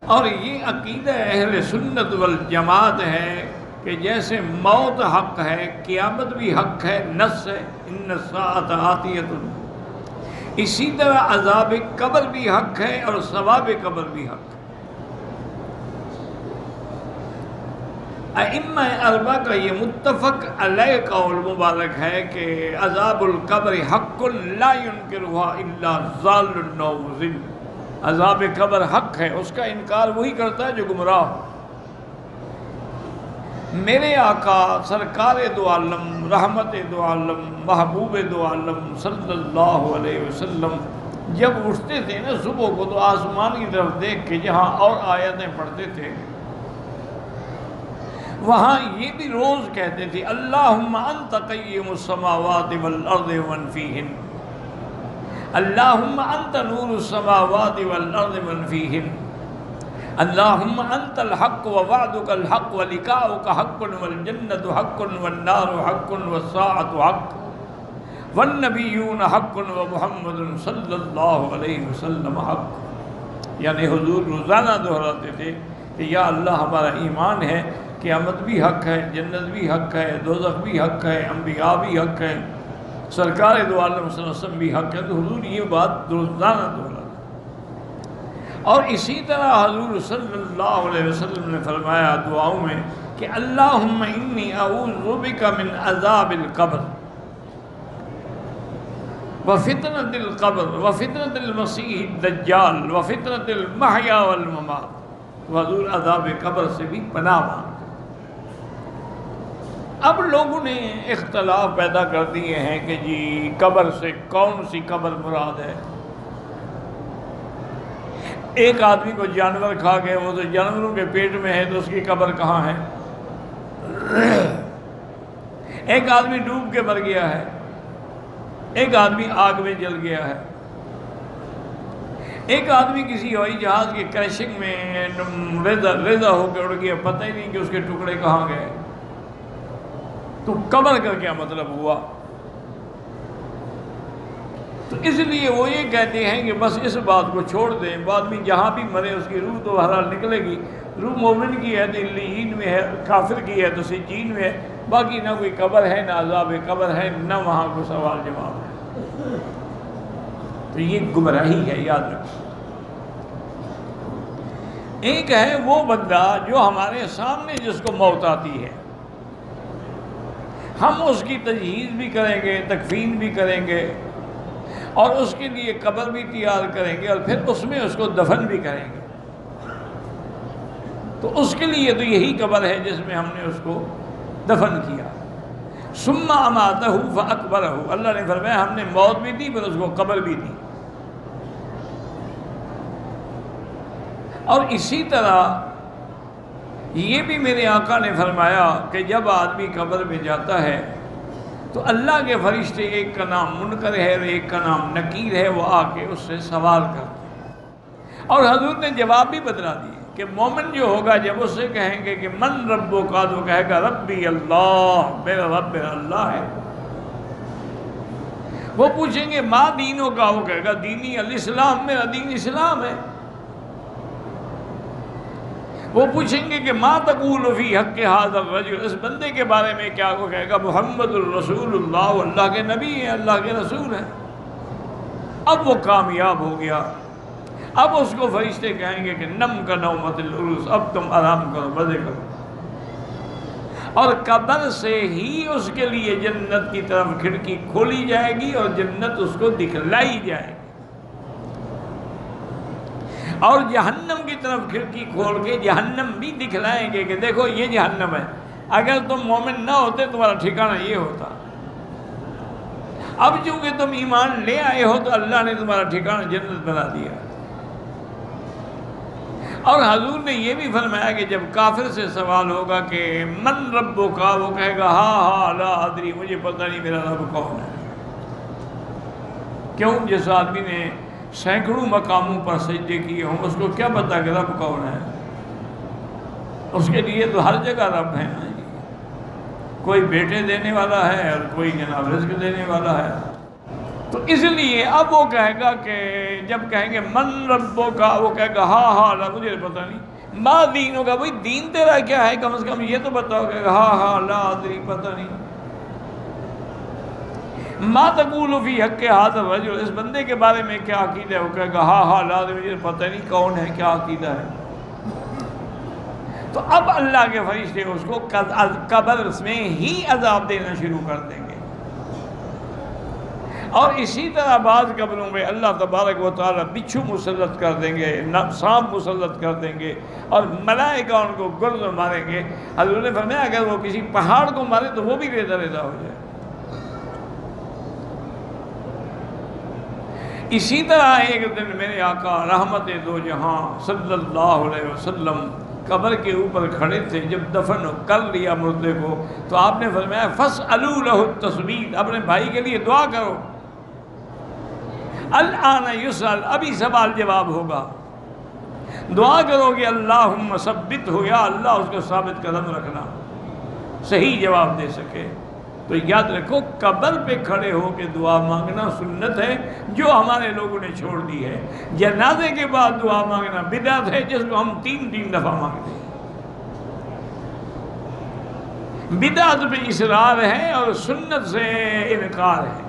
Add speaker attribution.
Speaker 1: اور یہ عقیدہ اہل سنت والجماعت ہے کہ جیسے موت حق ہے، قیامت بھی حق ہے، نص ہے ان الساعۃ آتیۃ، اسی طرح عذاب قبر بھی حق ہے اور ثواب قبر بھی حق ہے۔ ائمہ اربعہ کا یہ متفق علیہ قول مبارک ہے کہ عذاب القبر حق لا ينکرها الا ضال او مضل، عذاب قبر حق ہے، اس کا انکار وہی کرتا ہے جو گمراہ ہو۔ میرے آقا سرکار دو عالم، رحمت دو عالم، محبوب دو عالم صلی اللہ علیہ وسلم جب اٹھتے تھے نا صبح کو تو آسمان کی طرف دیکھ کے جہاں اور آیتیں پڑھتے تھے وہاں یہ بھی روز کہتے تھے اللہم انت قیم السماوات والارض ومن فیہن، اللہم انت نور السماوات والارض ومن فیہن، اللہم انت الحق ووعدک الحق ولقاؤک حق والجنت حق والنار حق والساعۃ حق والنبیون حق ومحمد صلی اللہ علیہ وسلم حق۔ یعنی حضور روزانہ دہراتے تھے کہ یا اللہ ہمارا ایمان ہے، قیامت بھی حق ہے، جنت بھی حق ہے، دوزخ بھی حق ہے، انبیاء بھی حق ہے، سرکار دو عالم صلی اللہ علیہ وسلم بھی حق ہے۔ تو حضور یہ بات روزانہ دہراتے۔ اور اسی طرح حضور صلی اللہ علیہ وسلم نے فرمایا دعاؤں میں کہ اللہم انی اعوذ بک من عذاب القبر وفتنۃ القبر وفتنۃ المسیح الدجال وفتنۃ المحیا والممات۔ تو حضور عذاب قبر سے بھی پناہ مانگتے۔ اب لوگوں نے اختلاف پیدا کر دیے ہیں کہ جی قبر سے کون سی قبر مراد ہے؟ ایک آدمی کو جانور کھا گئے، وہ تو جانوروں کے پیٹ میں ہے تو اس کی قبر کہاں ہے؟ ایک آدمی ڈوب کے مر گیا ہے، ایک آدمی آگ میں جل گیا ہے، ایک آدمی کسی ہوائی جہاز کے کریشنگ میں ریزہ ہو کے اڑ گیا، پتہ ہی نہیں کہ اس کے ٹکڑے کہاں گئے۔ تو قبر کا کیا مطلب ہوا؟ تو اس لیے وہ یہ کہتے ہیں کہ بس اس بات کو چھوڑ دیں، بعد میں جہاں بھی مرے اس کی روح تو بہرحال نکلے گی، روح مومن کی ہے تو علیین میں ہے، کافر کی ہے تو سجین میں ہے، باقی نہ کوئی قبر ہے، نہ عذاب قبر ہے، نہ وہاں کوئی سوال جواب ہے۔ تو یہ گمراہی ہے، یاد رکھو۔ ایک ہے وہ بندہ جو ہمارے سامنے جس کو موت آتی ہے، ہم اس کی تجہیز بھی کریں گے، تکفین بھی کریں گے اور اس کے لیے قبر بھی تیار کریں گے اور پھر اس میں اس کو دفن بھی کریں گے۔ تو اس کے لیے تو یہی قبر ہے جس میں ہم نے اس کو دفن کیا۔ ثم اماتہ فاقبرہ، اللہ نے فرمایا ہم نے موت بھی دی پھر اس کو قبر بھی دی۔ اور اسی طرح یہ بھی میرے آقا نے فرمایا کہ جب آدمی قبر میں جاتا ہے تو اللہ کے فرشتے، ایک کا نام منکر ہے اور ایک کا نام نکیر ہے، وہ آ کے اس سے سوال کرتے ہیں۔ اور حضور نے جواب بھی بدلا دیے کہ مومن جو ہوگا جب اس سے کہیں گے کہ من ربک، تو کہے گا ربی اللہ، میرا رب میرا اللہ ہے۔ وہ پوچھیں گے ما دینوں کا، وہ کہے گا دینی الاسلام، میرا دین اسلام ہے۔ وہ پوچھیں گے کہ ما تقول فی حق ھذا الرجل، اس بندے کے بارے میں کیا؟ وہ کہے گا محمد الرسول اللہ، وہ اللہ کے نبی ہیں، اللہ کے رسول ہیں۔ اب وہ کامیاب ہو گیا۔ اب اس کو فرشتے کہیں گے کہ نم کا نومت العروس، اب تم آرام کرو، مزے کرو۔ اور قبر سے ہی اس کے لیے جنت کی طرف کھڑکی کھولی جائے گی اور جنت اس کو دکھلائی جائے گی، اور جہنم کی طرف کھڑکی کھول کے جہنم بھی دکھلائیں گے کہ دیکھو یہ جہنم ہے، اگر تم مومن نہ ہوتے تمہارا ٹھکانہ یہ ہوتا۔ اب چونکہ تم ایمان لے آئے ہو تو اللہ نے تمہارا ٹھکانہ جنت بنا دیا۔ اور حضور نے یہ بھی فرمایا کہ جب کافر سے سوال ہوگا کہ من ربک، وہ کہے گا ہاں لا ادری، مجھے پتہ نہیں میرا رب کون ہے۔ کیوں؟ جس آدمی نے سینکڑوں مقاموں پر سجدے کیے ہوں، اس کو کیا پتا کہ رب کون ہے؟ اس کے لیے تو ہر جگہ رب ہے، کوئی بیٹے دینے والا ہے اور کوئی جناب رزق دینے والا ہے۔ تو اس لیے اب وہ کہے گا کہ جب کہیں گے من ربو کا، وہ کہے گا ہاں ہاں لا مجھے پتہ نہیں، ما دین ہوگا بھائی دین تیرا کیا ہے، کم از کم یہ تو بتاؤ، کہ ہاں ہاں لا ادری پتہ نہیں، ما تقول فی حق ھذا الرجل، اس بندے کے بارے میں کیا عقیدہ ہے، وہ کہے گا ہاں ہاں لا ادری مجھے پتہ نہیں کون ہے، کیا عقیدہ ہے۔ تو اب اللہ کے فرشتے اس کو قبر میں ہی عذاب دینا شروع کر دیں گے، اور اسی طرح بعض قبروں میں اللہ تبارک و تعالیٰ بچھو مسلط کر دیں گے، سانپ مسلط کر دیں گے، اور ملائکہ ان کو گرد ماریں گے۔ حضور نے فرمایا اگر وہ کسی پہاڑ کو مارے تو وہ بھی ریزہ ریزہ ہو جائے۔ اسی طرح ایک دن میرے آقا رحمت دو جہاں صلی اللہ علیہ وسلم قبر کے اوپر کھڑے تھے، جب دفن کر لیا مردے کو تو آپ نے فرمایا فَاسْأَلُوا لَهُ التَّثْبِيتَ، اپنے بھائی کے لیے دعا کرو، الآن یسأل، ابھی سوال جواب ہوگا، دعا کرو کہ اللہم ثبت ہو، یا اللہ اس کو ثابت قدم رکھنا، صحیح جواب دے سکے۔ تو یاد رکھو قبر پہ کھڑے ہو کے دعا مانگنا سنت ہے جو ہمارے لوگوں نے چھوڑ دی ہے۔ جنازے کے بعد دعا مانگنا بدعت ہے جس کو ہم تین دفعہ مانگتے ہیں۔ بدعت پہ اصرار ہے اور سنت سے انکار ہے۔